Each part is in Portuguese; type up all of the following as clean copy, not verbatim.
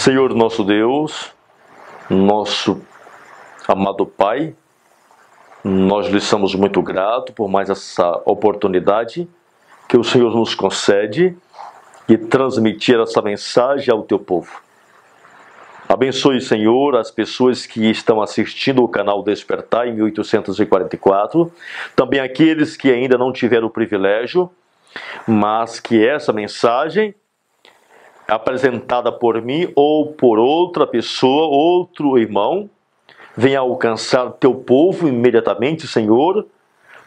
Senhor nosso Deus, nosso amado Pai, nós lhe somos muito gratos por mais essa oportunidade que o Senhor nos concede de transmitir essa mensagem ao teu povo. Abençoe, Senhor, as pessoas que estão assistindo o canal Despertar em 1844, também aqueles que ainda não tiveram o privilégio, mas que essa mensagem apresentada por mim ou por outra pessoa, outro irmão, venha alcançar teu povo imediatamente, Senhor,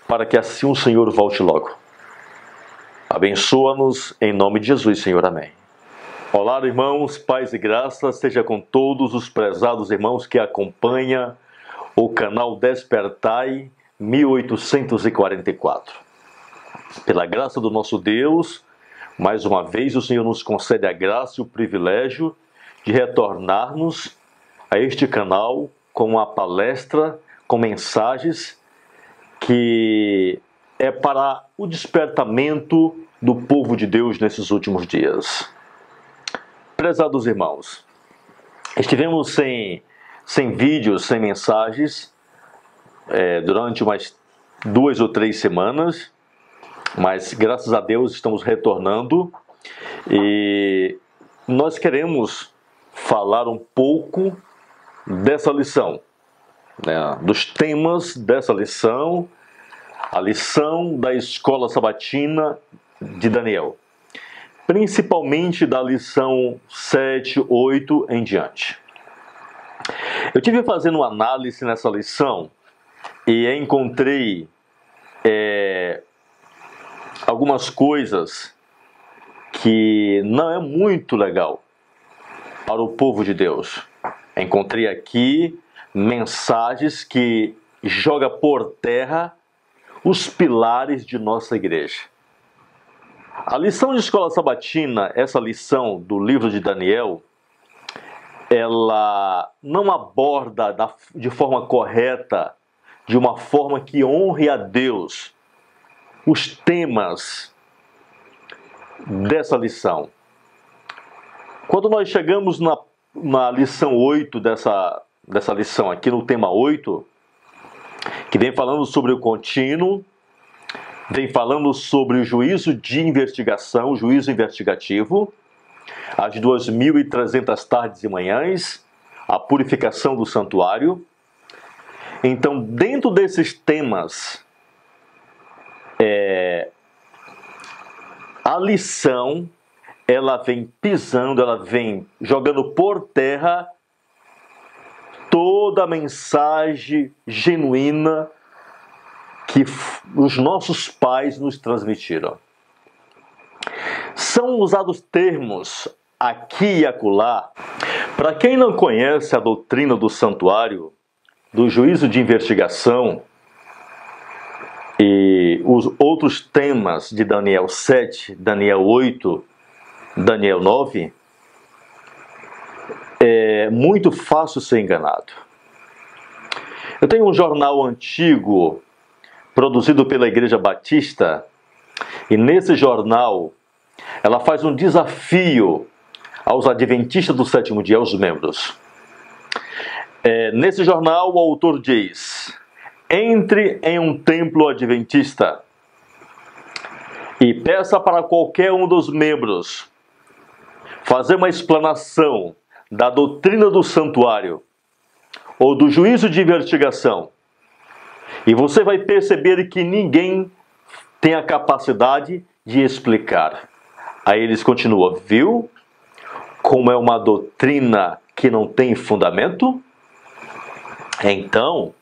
para que assim o Senhor volte logo. Abençoa-nos em nome de Jesus, Senhor. Amém. Olá, irmãos, paz e graça, seja com todos os prezados irmãos que acompanham o canal Despertai 1844. Pela graça do nosso Deus, mais uma vez o Senhor nos concede a graça e o privilégio de retornarmos a este canal com uma palestra, com mensagens que é para o despertamento do povo de Deus nesses últimos dias. Prezados irmãos, estivemos sem vídeos, sem mensagens durante umas 2 ou 3 semanas, mas graças a Deus estamos retornando e nós queremos falar um pouco dessa lição, dos temas dessa lição, a lição da escola sabatina de Daniel, principalmente da lição 7, 8 em diante. Eu tive fazendo uma análise nessa lição e encontrei algumas coisas que não é muito legal para o povo de Deus. Encontrei aqui mensagens que jogam por terra os pilares de nossa igreja. A lição de escola sabatina, essa lição do livro de Daniel, ela não aborda de forma correta, de uma forma que honre a Deus, os temas dessa lição. Quando nós chegamos na lição 8 dessa lição aqui, no tema 8, que vem falando sobre o contínuo, vem falando sobre o juízo de investigação, o juízo investigativo, as 2.300 tardes e manhãs, a purificação do santuário. Então, dentro desses temas, a lição, ela vem pisando, ela vem jogando por terra toda a mensagem genuína que os nossos pais nos transmitiram. São usados termos aqui e acolá. Para quem não conhece a doutrina do santuário, do juízo de investigação e os outros temas de Daniel 7, Daniel 8, Daniel 9, é muito fácil ser enganado. Eu tenho um jornal antigo produzido pela Igreja Batista e nesse jornal ela faz um desafio aos adventistas do sétimo dia, aos membros. Nesse jornal o autor diz: entre em um templo adventista e peça para qualquer um dos membros fazer uma explanação da doutrina do santuário ou do juízo de investigação, e você vai perceber que ninguém tem a capacidade de explicar. Aí eles continuam: viu como é uma doutrina que não tem fundamento? Então,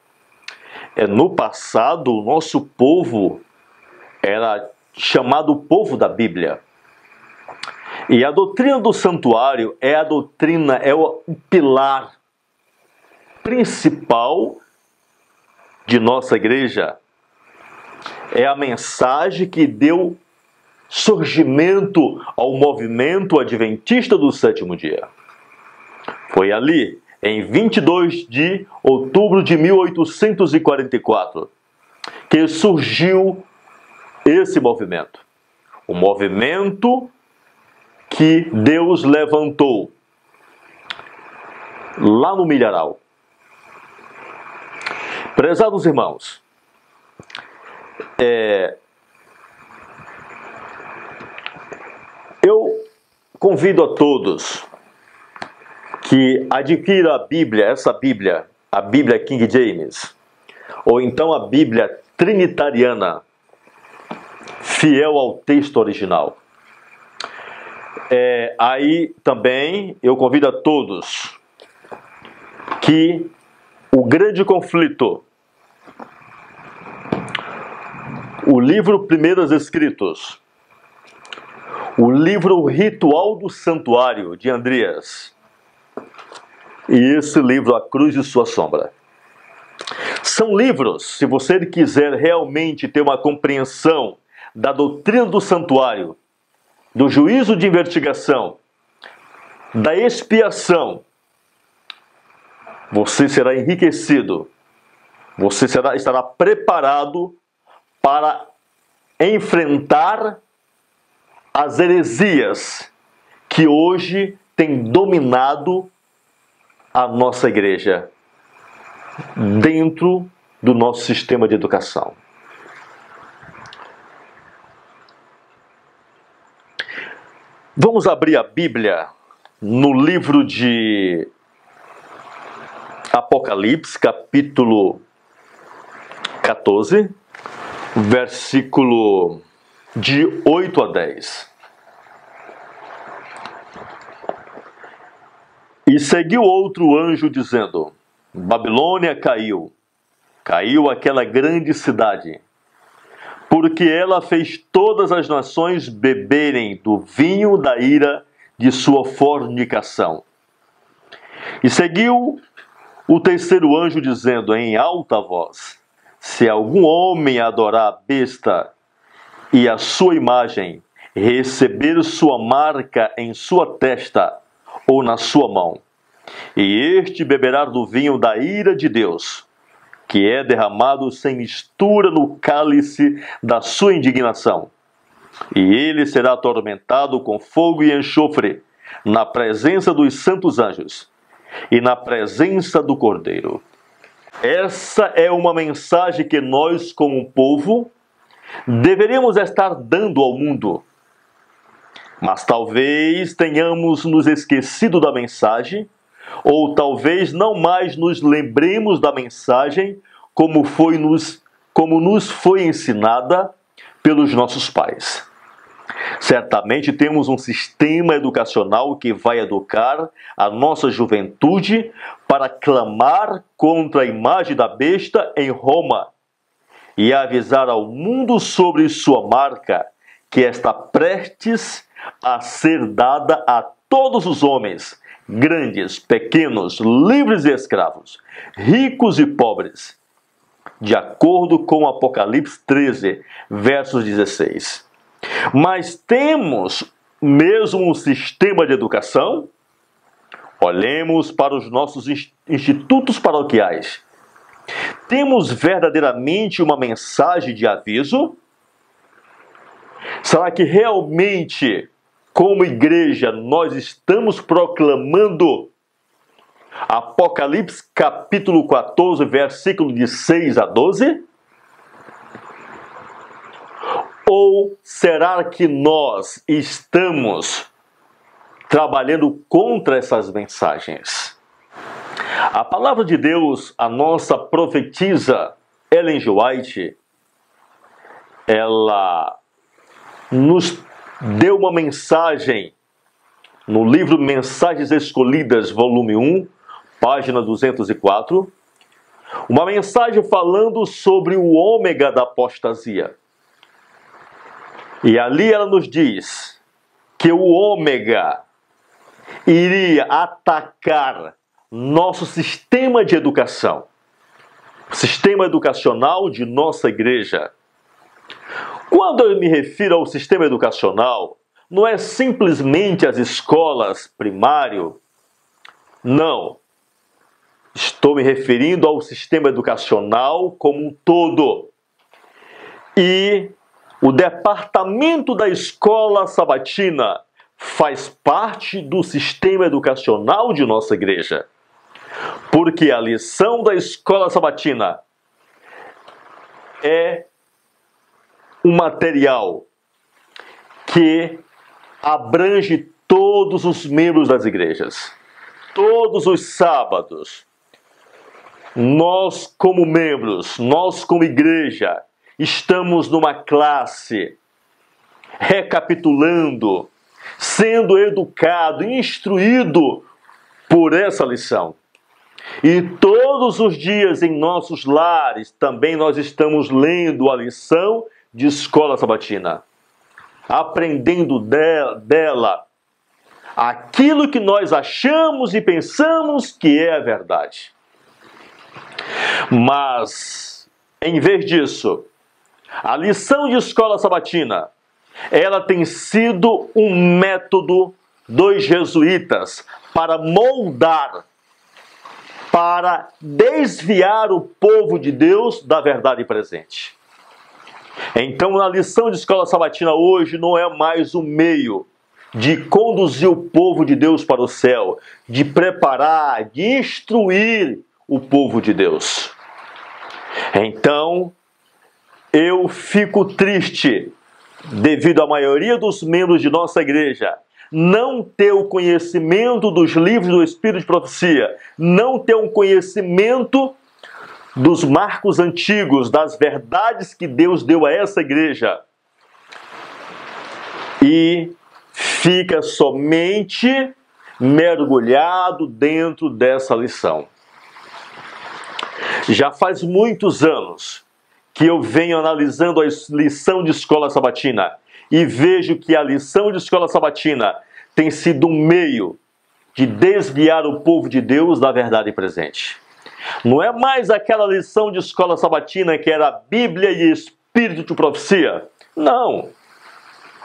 no passado, o nosso povo era chamado povo da Bíblia. E a doutrina do santuário é o pilar principal de nossa igreja. É a mensagem que deu surgimento ao movimento adventista do sétimo dia. Foi ali, em 22 de outubro de 1844, que surgiu esse movimento. O movimento que Deus levantou lá no milharal. Prezados irmãos, eu convido a todos que adquira a Bíblia, essa Bíblia, a Bíblia King James, ou então a Bíblia Trinitariana, fiel ao texto original. Aí também eu convido a todos que o grande conflito, o livro Primeiros Escritos, o livro Ritual do Santuário, de Andrias, e esse livro, A Cruz e Sua Sombra. São livros, se você quiser realmente ter uma compreensão da doutrina do santuário, do juízo de investigação, da expiação, você será enriquecido, você estará preparado para enfrentar as heresias que hoje têm dominado a nossa igreja dentro do nosso sistema de educação. Vamos abrir a Bíblia no livro de Apocalipse, capítulo 14, versículo de 8 a 10. E seguiu outro anjo dizendo: Babilônia caiu, caiu aquela grande cidade, porque ela fez todas as nações beberem do vinho da ira de sua fornicação. E seguiu o terceiro anjo dizendo em alta voz: se algum homem adorar a besta e a sua imagem, receber sua marca em sua testa ou na sua mão, e este beberá do vinho da ira de Deus, que é derramado sem mistura no cálice da sua indignação. E ele será atormentado com fogo e enxofre, na presença dos santos anjos e na presença do Cordeiro. Essa é uma mensagem que nós, como povo, deveríamos estar dando ao mundo. Mas talvez tenhamos nos esquecido da mensagem, ou talvez não mais nos lembremos da mensagem como nos foi ensinada pelos nossos pais. Certamente temos um sistema educacional que vai educar a nossa juventude para clamar contra a imagem da besta em Roma e avisar ao mundo sobre sua marca, que está prestes a ser dada a todos os homens, grandes, pequenos, livres e escravos, ricos e pobres, de acordo com Apocalipse 13, versos 16. Mas temos mesmo um sistema de educação? Olhemos para os nossos institutos paroquiais. Temos verdadeiramente uma mensagem de aviso? Será que realmente, como igreja, nós estamos proclamando Apocalipse capítulo 14, versículo de 6 a 12? Ou será que nós estamos trabalhando contra essas mensagens? A palavra de Deus, a nossa profetisa Ellen G. White, ela nos deu uma mensagem no livro Mensagens Escolhidas, volume 1, página 204, uma mensagem falando sobre o ômega da apostasia. E ali ela nos diz que o ômega iria atacar nosso sistema de educação, o sistema educacional de nossa igreja. Quando eu me refiro ao sistema educacional, não é simplesmente as escolas primário, não. Estou me referindo ao sistema educacional como um todo. E o departamento da escola sabatina faz parte do sistema educacional de nossa igreja. Porque a lição da escola sabatina é um material que abrange todos os membros das igrejas. Todos os sábados, nós como membros, nós como igreja, estamos numa classe, recapitulando, sendo educado, instruído por essa lição. E todos os dias em nossos lares também nós estamos lendo a lição de escola sabatina, aprendendo dela aquilo que nós achamos e pensamos que é a verdade. Mas, em vez disso, a lição de escola sabatina, ela tem sido um método dos jesuítas para moldar, para desviar o povo de Deus da verdade presente. Então, a lição de escola sabatina hoje não é mais um meio de conduzir o povo de Deus para o céu, de preparar, de instruir o povo de Deus. Então, eu fico triste devido à maioria dos membros de nossa igreja não ter o conhecimento dos livros do Espírito de Profecia, não ter um conhecimento dos marcos antigos, das verdades que Deus deu a essa igreja, e fica somente mergulhado dentro dessa lição. Já faz muitos anos que eu venho analisando a lição de escola sabatina e vejo que a lição de escola sabatina tem sido um meio de desviar o povo de Deus da verdade presente. Não é mais aquela lição de escola sabatina que era Bíblia e Espírito de Profecia. Não.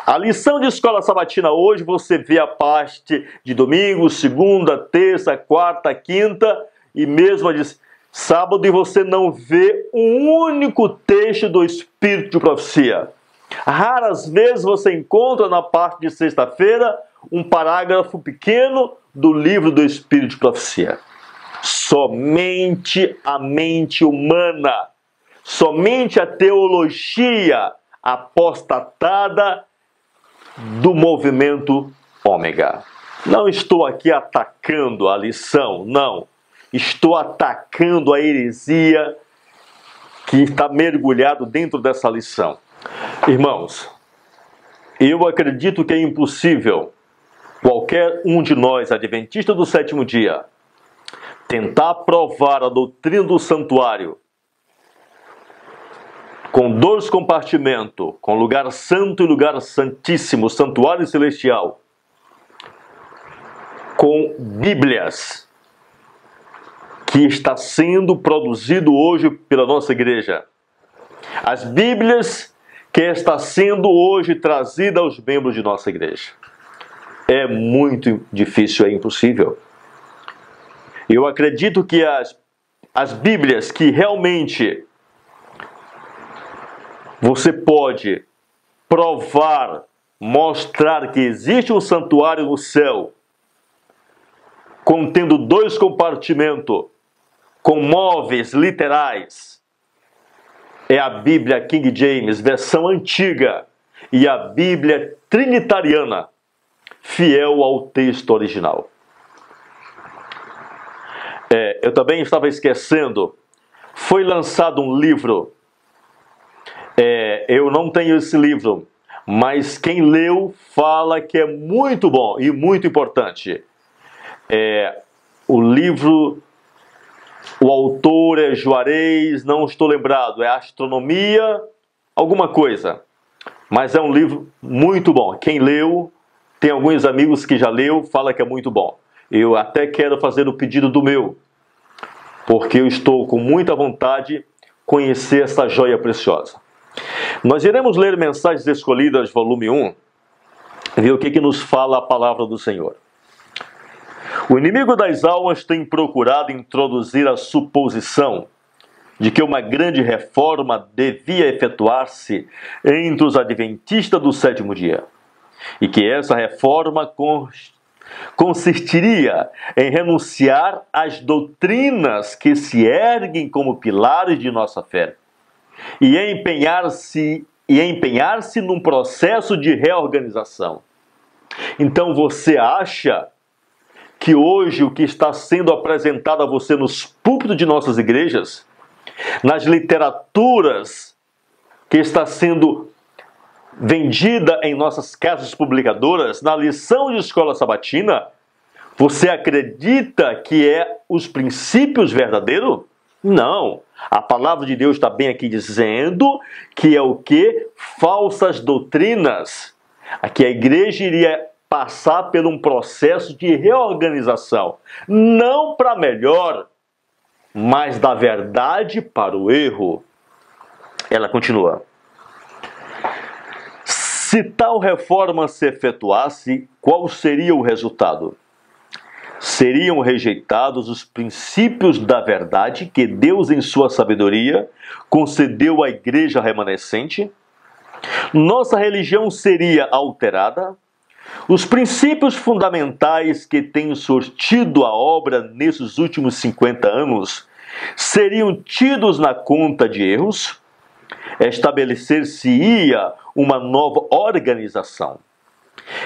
A lição de escola sabatina hoje você vê a parte de domingo, segunda, terça, quarta, quinta e mesmo a de sábado, e você não vê um único texto do Espírito de Profecia. Raras vezes você encontra na parte de sexta-feira um parágrafo pequeno do livro do Espírito de Profecia. Somente a mente humana, somente a teologia apostatada do movimento ômega. Não estou aqui atacando a lição, não. Estou atacando a heresia que está mergulhado dentro dessa lição. Irmãos, eu acredito que é impossível qualquer um de nós, adventistas do sétimo dia, tentar provar a doutrina do santuário com 2 compartimentos, com lugar santo e lugar santíssimo, santuário celestial, com Bíblias que está sendo produzido hoje pela nossa igreja. As Bíblias que está sendo hoje trazida aos membros de nossa igreja. É muito difícil, é impossível. Eu acredito que as Bíblias que realmente você pode provar, mostrar que existe um santuário no céu, contendo 2 compartimentos, com móveis literais, é a Bíblia King James, versão antiga, e a Bíblia Trinitariana, fiel ao texto original. Eu também estava esquecendo, foi lançado um livro, eu não tenho esse livro, mas quem leu fala que é muito bom e muito importante. O livro, o autor é Juarez, não estou lembrado, é Astronomia, alguma coisa. Mas é um livro muito bom. Quem leu, tem alguns amigos que já leu, fala que é muito bom. Eu até quero fazer o pedido do meu, porque eu estou com muita vontade de conhecer essa joia preciosa. Nós iremos ler Mensagens Escolhidas, volume 1, ver o que nos fala a palavra do Senhor. O inimigo das almas tem procurado introduzir a suposição de que uma grande reforma devia efetuar-se entre os adventistas do sétimo dia, e que essa reforma consistiria em renunciar às doutrinas que se erguem como pilares de nossa fé e empenhar-se num processo de reorganização. Então você acha que hoje o que está sendo apresentado a você nos púlpitos de nossas igrejas, nas literaturas que está sendo vendida em nossas casas publicadoras, na lição de escola sabatina, você acredita que é os princípios verdadeiros? Não. A palavra de Deus está bem aqui dizendo que é o que? Falsas doutrinas. Aqui a igreja iria passar por um processo de reorganização. Não para melhor, mas da verdade para o erro. Ela continua. Se tal reforma se efetuasse, qual seria o resultado? Seriam rejeitados os princípios da verdade que Deus, em sua sabedoria, concedeu à igreja remanescente? Nossa religião seria alterada? Os princípios fundamentais que têm sortido a obra nesses últimos 50 anos seriam tidos na conta de erros? Estabelecer-se-ia uma nova organização.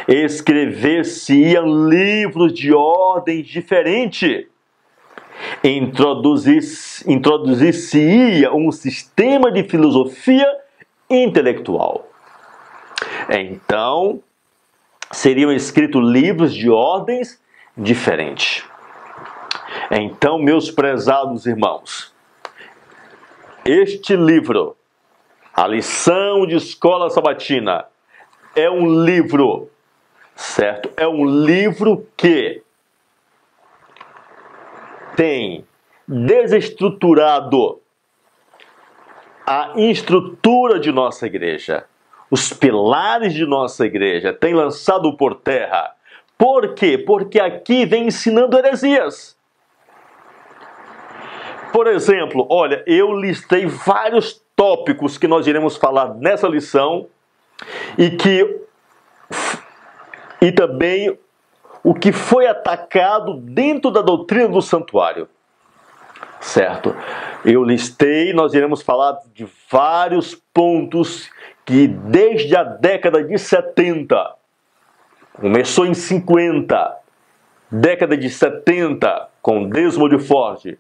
Escrever-se-iam livros de ordem diferente. Introduzir-se-ia um sistema de filosofia intelectual. Então, seriam escritos livros de ordens diferentes. Então, meus prezados irmãos, este livro, a lição de escola sabatina, é um livro, certo? É um livro que tem desestruturado a estrutura de nossa igreja, os pilares de nossa igreja, tem lançado por terra. Por quê? Porque aqui vem ensinando heresias. Por exemplo, olha, eu listei vários tópicos que nós iremos falar nessa lição e também o que foi atacado dentro da doutrina do santuário. Certo? Eu listei, nós iremos falar de vários pontos que desde a década de 70, começou em 50, década de 70, com Desmond Ford,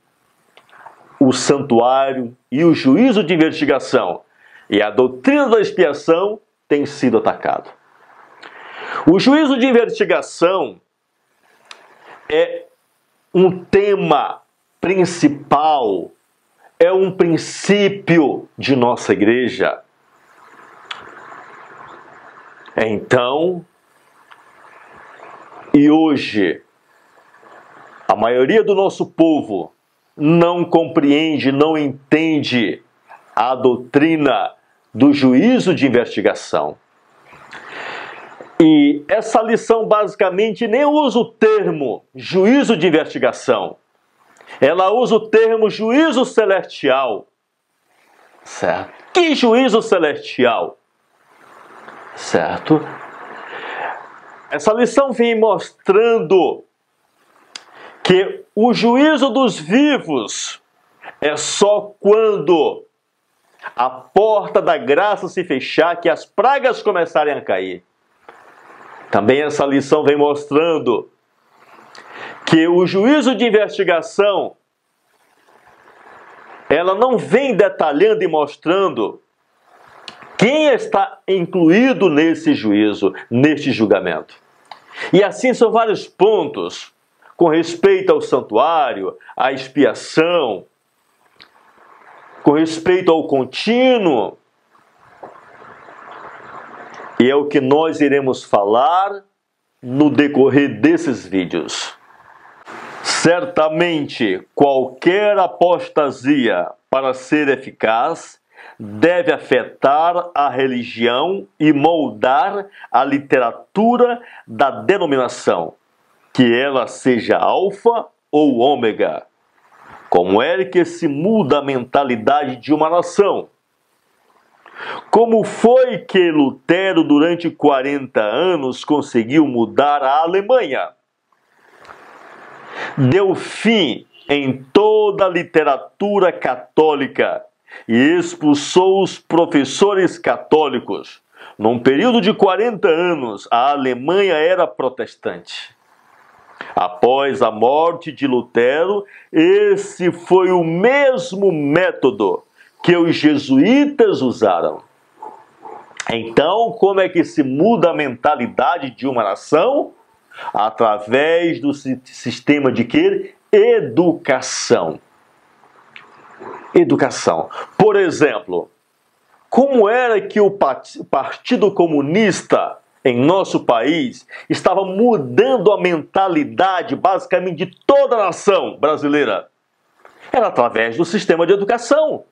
o santuário e o juízo de investigação e a doutrina da expiação tem sido atacado. O juízo de investigação é um tema principal, é um princípio de nossa igreja. Então, e hoje, a maioria do nosso povo não compreende, não entende a doutrina do juízo de investigação. E essa lição basicamente nem usa o termo juízo de investigação. Ela usa o termo juízo celestial. Certo? Que juízo celestial? Certo? Essa lição vem mostrando que o juízo dos vivos é só quando a porta da graça se fechar, que as pragas começarem a cair. Também essa lição vem mostrando que o juízo de investigação, ela não vem detalhando e mostrando quem está incluído nesse juízo, neste julgamento. E assim são vários pontos com respeito ao santuário, à expiação, com respeito ao contínuo. E é o que nós iremos falar no decorrer desses vídeos. Certamente, qualquer apostasia, para ser eficaz, deve afetar a religião e moldar a literatura da denominação, que ela seja alfa ou ômega. Como é que se muda a mentalidade de uma nação? Como foi que Lutero, durante 40 anos, conseguiu mudar a Alemanha? deu fim em toda a literatura católica e expulsou os professores católicos. Num período de 40 anos, a Alemanha era protestante. Após a morte de Lutero, esse foi o mesmo método que os jesuítas usaram. Então, como é que se muda a mentalidade de uma nação? Através do sistema de quê? Educação. Educação. Por exemplo, como era que o Partido Comunista em nosso país estava mudando a mentalidade basicamente de toda a nação brasileira? Era através do sistema de educação.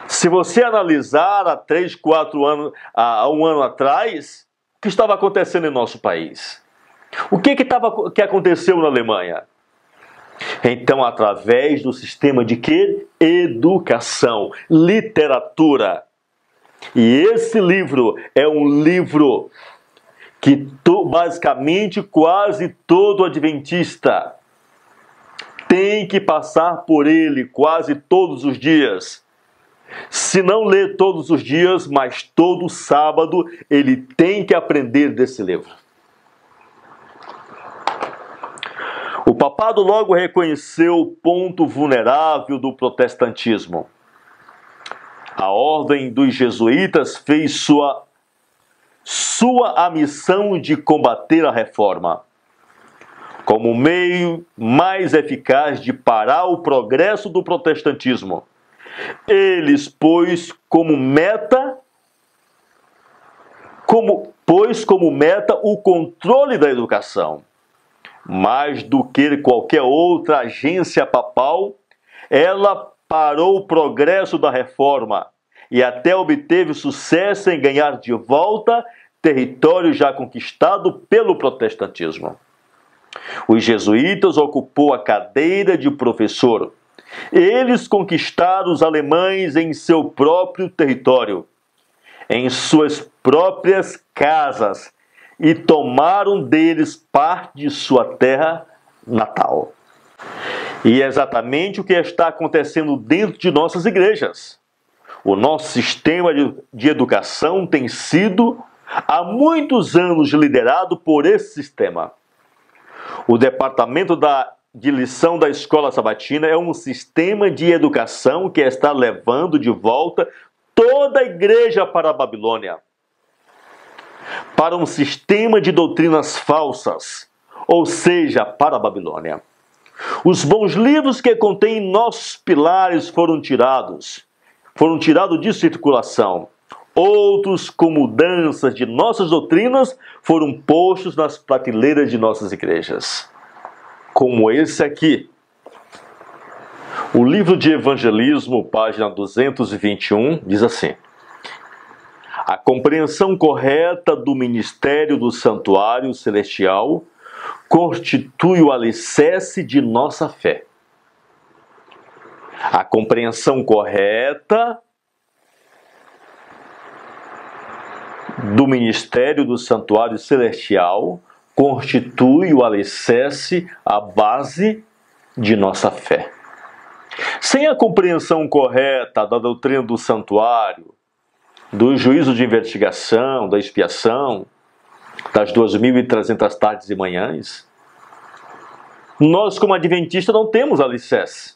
Se você analisar há 3, 4 anos, há um ano atrás, o que estava acontecendo em nosso país? O que aconteceu na Alemanha? Então, através do sistema de quê? Educação, literatura. E esse livro é um livro que basicamente quase todo adventista tem que passar por ele quase todos os dias. Se não ler todos os dias, mas todo sábado, ele tem que aprender desse livro. O papado logo reconheceu o ponto vulnerável do protestantismo. A ordem dos jesuítas fez sua a missão de combater a reforma. Como meio mais eficaz de parar o progresso do protestantismo, eles pôs como meta o controle da educação. Mais do que qualquer outra agência papal, ela parou o progresso da reforma e até obteve sucesso em ganhar de volta território já conquistado pelo protestantismo. Os jesuítas ocupou a cadeira de professor. Eles conquistaram os alemães em seu próprio território, em suas próprias casas, e tomaram deles parte de sua terra natal. E é exatamente o que está acontecendo dentro de nossas igrejas. O nosso sistema de educação tem sido, há muitos anos, liderado por esse sistema. O departamento de lição da escola sabatina é um sistema de educação que está levando de volta toda a igreja para a Babilônia, para um sistema de doutrinas falsas, ou seja, para a Babilônia. Os bons livros que contêm nossos pilares foram tirados de circulação. Outros, com mudanças de nossas doutrinas, foram postos nas prateleiras de nossas igrejas. Como esse aqui. O livro de Evangelismo, página 221, diz assim: a compreensão correta do ministério do santuário celestial constitui o alicerce de nossa fé. A compreensão correta do ministério do santuário celestial constitui o alicerce, a base de nossa fé. Sem a compreensão correta da doutrina do santuário, do juízo de investigação, da expiação, das 2.300 tardes e manhãs, nós, como adventistas, não temos alicerce.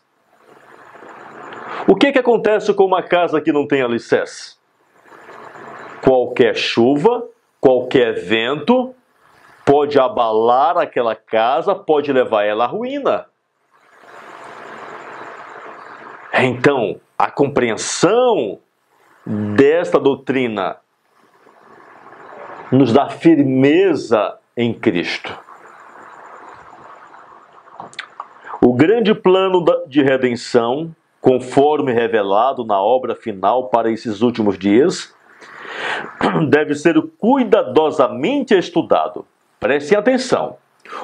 O que acontece com uma casa que não tem alicerce? Qualquer chuva, qualquer vento pode abalar aquela casa, pode levar ela à ruína. Então, a compreensão desta doutrina nos dá firmeza em Cristo. O grande plano de redenção, conforme revelado na obra final para esses últimos dias, deve ser cuidadosamente estudado. Prestem atenção.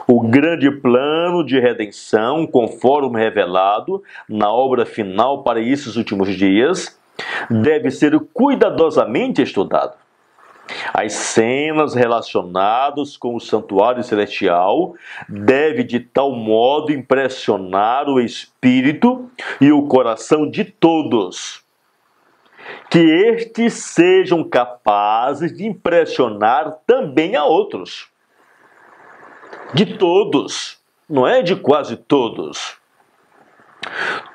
O grande plano de redenção, conforme revelado na obra final para esses últimos dias, deve ser cuidadosamente estudado. As cenas relacionadas com o santuário celestial devem de tal modo impressionar o espírito e o coração de todos, que estes sejam capazes de impressionar também a outros. De todos, não é de quase todos.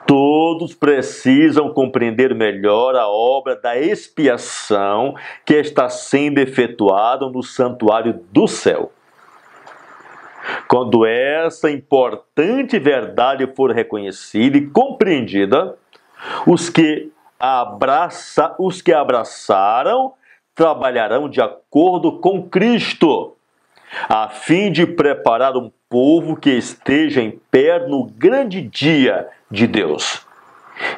Todos precisam compreender melhor a obra da expiação que está sendo efetuada no santuário do céu. Quando essa importante verdade for reconhecida e compreendida, os que abraçaram trabalharão de acordo com Cristo, a fim de preparar um povo que esteja em pé no grande dia de Deus,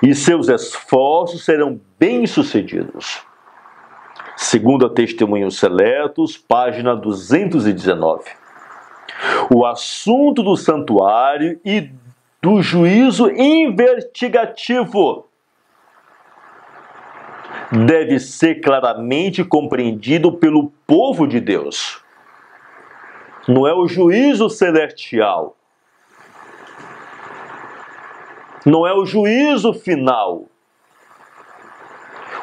e seus esforços serão bem-sucedidos. Segundo a Testemunhos Seletos, página 219. O assunto do santuário e do juízo investigativo deve ser claramente compreendido pelo povo de Deus. Não é o juízo celestial. Não é o juízo final.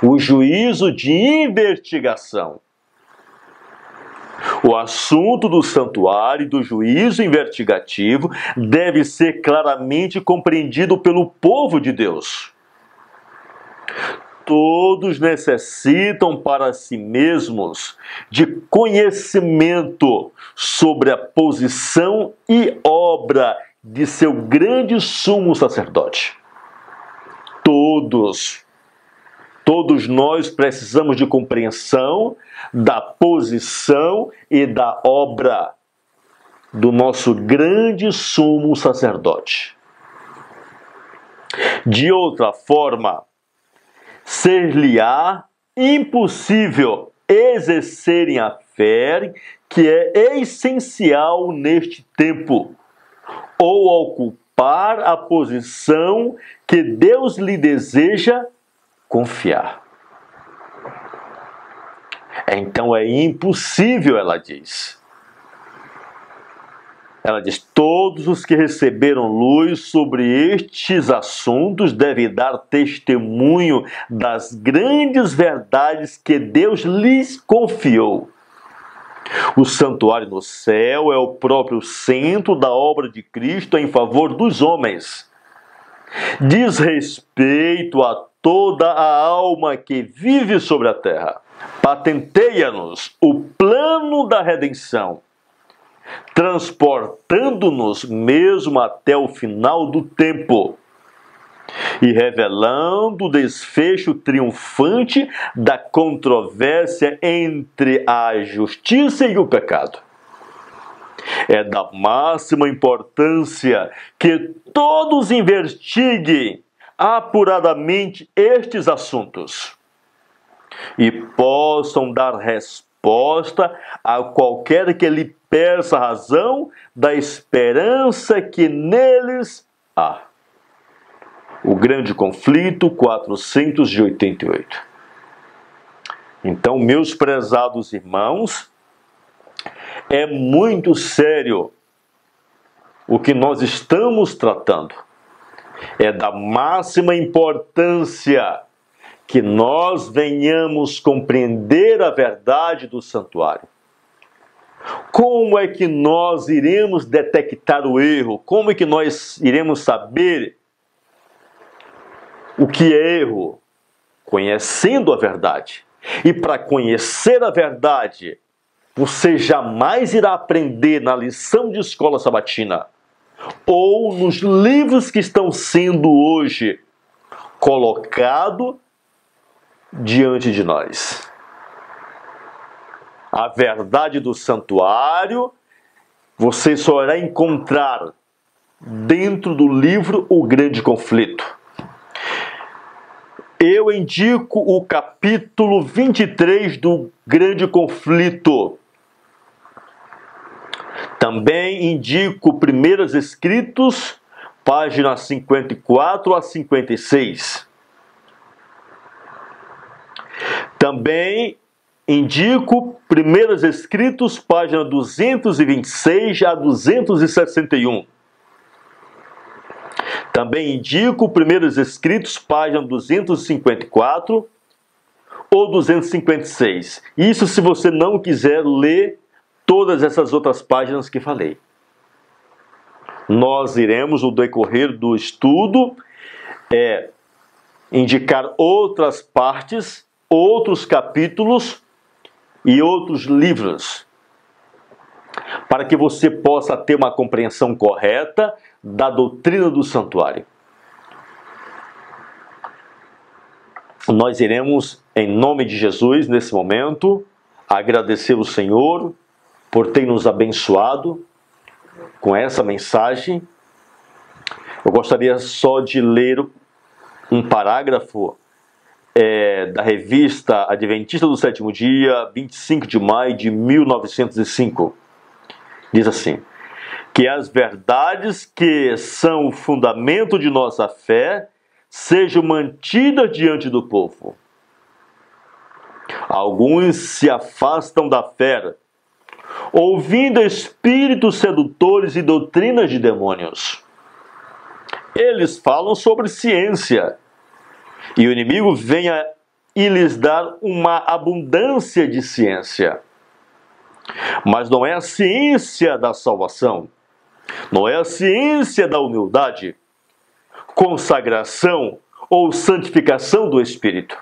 O juízo de investigação. O assunto do santuário e do juízo investigativo deve ser claramente compreendido pelo povo de Deus. Todos necessitam para si mesmos de conhecimento sobre a posição e obra de seu grande sumo sacerdote. Todos nós precisamos de compreensão da posição e da obra do nosso grande sumo sacerdote. De outra forma, ser-lhe-á impossível exercerem a fé que é essencial neste tempo, ou ocupar a posição que Deus lhe deseja confiar. Então é impossível, ela diz. Ela diz, todos os que receberam luz sobre estes assuntos devem dar testemunho das grandes verdades que Deus lhes confiou. O santuário no céu é o próprio centro da obra de Cristo em favor dos homens. Diz respeito a toda a alma que vive sobre a terra. Patenteia-nos o plano da redenção, transportando-nos mesmo até o final do tempo e revelando o desfecho triunfante da controvérsia entre a justiça e o pecado. É da máxima importância que todos investiguem apuradamente estes assuntos e possam dar resposta a qualquer que lhe peça razão da esperança que neles há. O Grande Conflito, 488. Então, meus prezados irmãos, é muito sério o que nós estamos tratando. É da máxima importância que nós venhamos compreender a verdade do santuário. Como é que nós iremos detectar o erro? Como é que nós iremos saber o que é erro? Conhecendo a verdade. E para conhecer a verdade, você jamais irá aprender na lição de escola sabatina ou nos livros que estão sendo hoje colocados diante de nós. A verdade do santuário você só irá encontrar dentro do livro O Grande Conflito. Eu indico o capítulo 23 do Grande Conflito. Também indico Primeiros Escritos, páginas 54 a 56. Também indico Primeiros Escritos, página 226 a 261. Também indico Primeiros Escritos, página 254 ou 256. Isso se você não quiser ler todas essas outras páginas que falei. Nós iremos, no decorrer do estudo, indicar outras partes, outros capítulos e outros livros, para que você possa ter uma compreensão correta da doutrina do santuário. Nós iremos, em nome de Jesus, nesse momento, agradecer o Senhor por ter nos abençoado com essa mensagem. Eu gostaria só de ler um parágrafo da revista Adventista do Sétimo Dia, 25 de maio de 1905. Diz assim: que as verdades que são o fundamento de nossa fé sejam mantidas diante do povo. Alguns se afastam da fé, ouvindo espíritos sedutores e doutrinas de demônios. Eles falam sobre ciência, e o inimigo vem e lhes dar uma abundância de ciência. Mas não é a ciência da salvação, não é a ciência da humildade, consagração ou santificação do Espírito.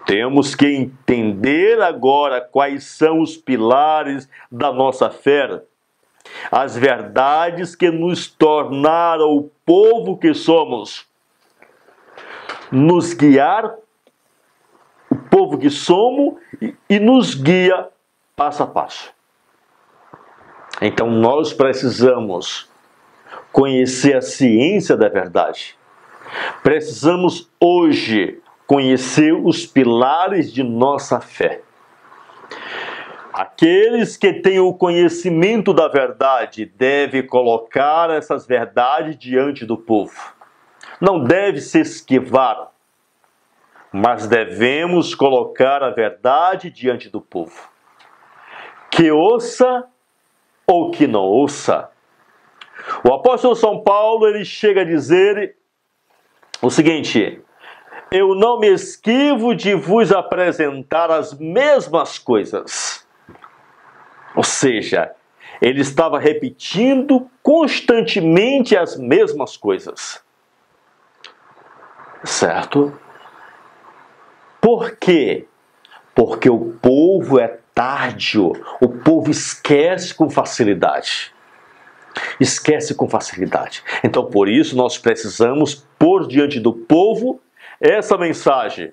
Temos que entender agora quais são os pilares da nossa fé, as verdades que nos tornaram o povo que somos, nos guiar, o povo que somos, e nos guia passo a passo. Então nós precisamos conhecer a ciência da verdade. Precisamos hoje conhecer os pilares de nossa fé. Aqueles que têm o conhecimento da verdade devem colocar essas verdades diante do povo. Não deve se esquivar, mas devemos colocar a verdade diante do povo. Que ouça ou que não ouça. O apóstolo São Paulo, ele chega a dizer o seguinte: eu não me esquivo de vos apresentar as mesmas coisas. Ou seja, ele estava repetindo constantemente as mesmas coisas. Certo? Por quê? Porque o povo é tardio, o povo esquece com facilidade. Esquece com facilidade. Então, por isso, nós precisamos pôr diante do povo essa mensagem.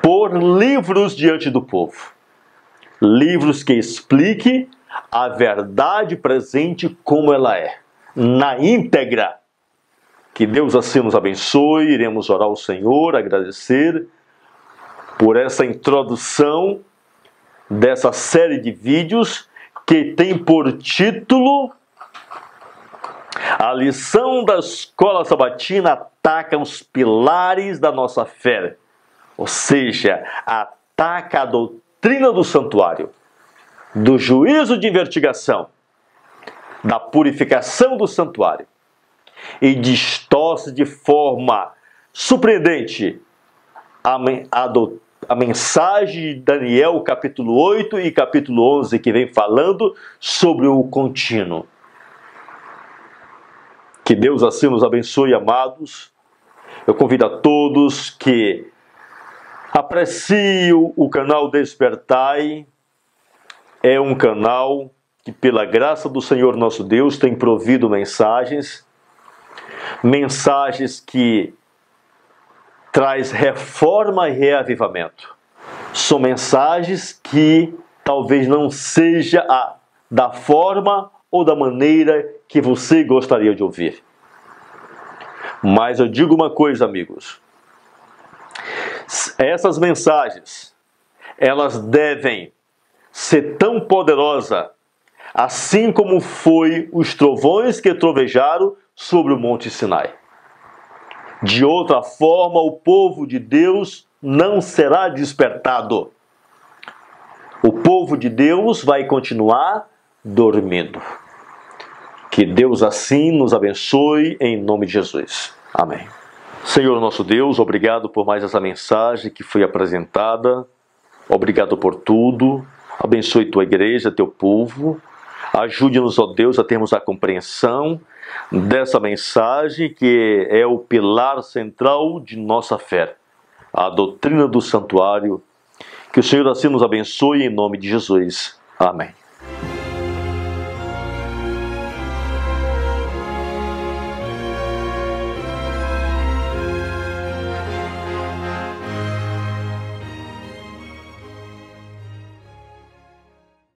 Pôr livros diante do povo. Livros que expliquem a verdade presente como ela é, na íntegra. Que Deus assim nos abençoe. Iremos orar ao Senhor, agradecer por essa introdução dessa série de vídeos que tem por título A lição da escola sabatina ataca os pilares da nossa fé. Ou seja, ataca a doutrina do santuário, do juízo de investigação, da purificação do santuário, e distorce de forma surpreendente a mensagem de Daniel, capítulo 8 e capítulo 11, que vem falando sobre o contínuo. Que Deus assim nos abençoe, amados. Eu convido a todos que apreciem o canal Despertai. É um canal que, pela graça do Senhor nosso Deus, tem provido mensagens que traz reforma e reavivamento. São mensagens que talvez não seja da forma ou da maneira que você gostaria de ouvir. Mas eu digo uma coisa, amigos. Essas mensagens, elas devem ser tão poderosas, assim como foi os trovões que trovejaram sobre o Monte Sinai. De outra forma, o povo de Deus não será despertado. O povo de Deus vai continuar dormindo. Que Deus assim nos abençoe em nome de Jesus. Amém. Senhor nosso Deus, obrigado por mais essa mensagem que foi apresentada. Obrigado por tudo. Abençoe tua igreja, teu povo. Ajude-nos, ó Deus, a termos a compreensão dessa mensagem que é o pilar central de nossa fé, a doutrina do santuário. Que o Senhor assim nos abençoe em nome de Jesus. Amém.